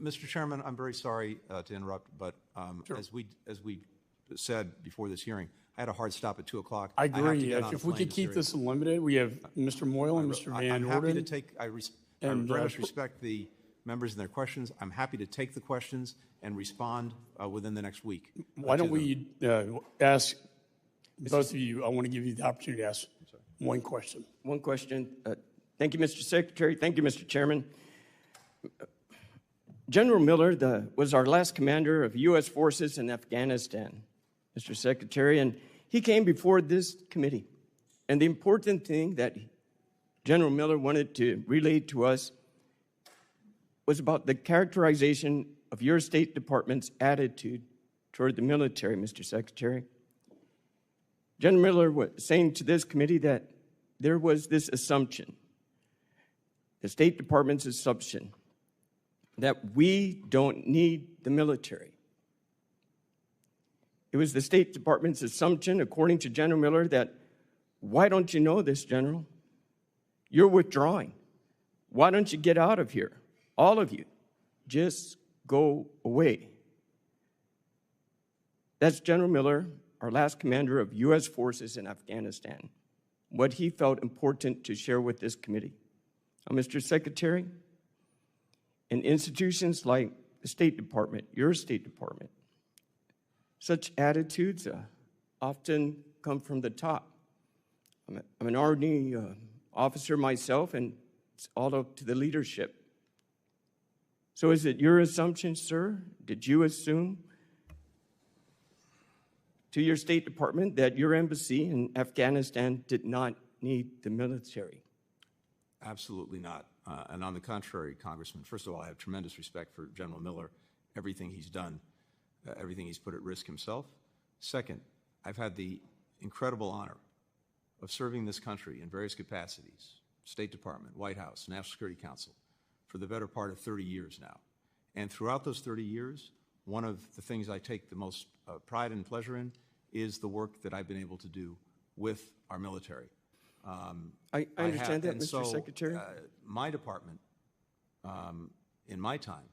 Mr. Chairman, I'm very sorry to interrupt, but Sure. as we said before this hearing, I had a hard stop at 2 o'clock. I agree. If we could keep this limited, we have Mr. Moyle and Mr. Van I'm happy to Orden. take. I very much respect the members and their questions. I'm happy to take the questions and respond within the next week. Why don't we ask both of you? I want to give you the opportunity to ask one question. One question. Thank you, Mr. Secretary. Thank you, Mr. Chairman. General Miller was our last commander of U.S. forces in Afghanistan, Mr. Secretary, and he came before this committee. And the important thing that General Miller wanted to relay to us was about the characterization of your State Department's attitude toward the military, Mr. Secretary. General Miller was saying to this committee that there was this assumption, the State Department's assumption, that we don't need the military. It was the State Department's assumption, according to General Miller, that, why don't you know this, General? You're withdrawing. Why don't you get out of here? All of you, just go away. That's General Miller, our last commander of U.S. forces in Afghanistan, what he felt important to share with this committee. Now, Mr. Secretary, in institutions like the State Department, your State Department, such attitudes often come from the top. I'm an Army officer myself, and it's all up to the leadership. So is it your assumption, sir? Did you assume to your State Department that your embassy in Afghanistan did not need the military? Absolutely not. And on the contrary, Congressman, first of all, I have tremendous respect for General Miller, everything he's done, everything he's put at risk himself. Second, I've had the incredible honor of serving this country in various capacities, State Department, White House, National Security Council, for the better part of 30 years now. And throughout those 30 years, one of the things I take the most pride and pleasure in is the work that I've been able to do with our military. I understand that, Mr. Secretary. My department, in my time,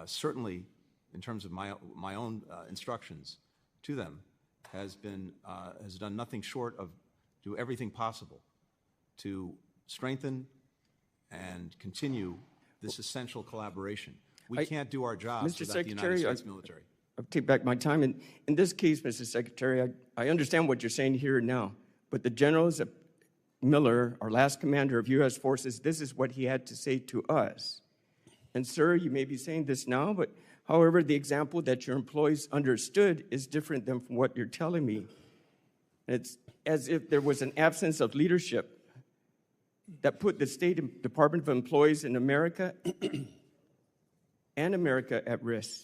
certainly in terms of my own instructions to them, has done nothing short of do everything possible to strengthen and continue this essential collaboration. We can't do our jobs without the United States military. I'll take back my time. In this case, Mr. Secretary, I understand what you're saying here and now, but the generals of Miller, our last commander of U.S. forces, this is what he had to say to us. And sir, you may be saying this now, but however, the example that your employees understood is different than from what you're telling me. It's as if there was an absence of leadership that put the State Department of Employees in America and America at risk.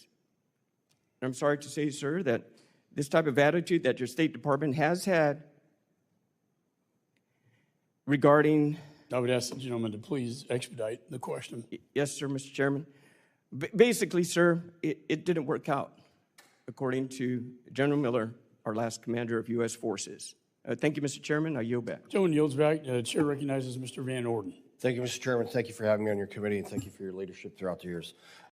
And I'm sorry to say, sir, that this type of attitude that your State Department has had regarding... I would ask the gentleman to please expedite the question. Yes, sir, Mr. Chairman. Basically, sir, it didn't work out, according to General Miller, our last commander of U.S. forces. Thank you, Mr. Chairman. I yield back. Gentleman yields back. Chair recognizes Mr. Van Orden. Thank you, Mr. Chairman. Thank you for having me on your committee, and thank you for your leadership throughout the years.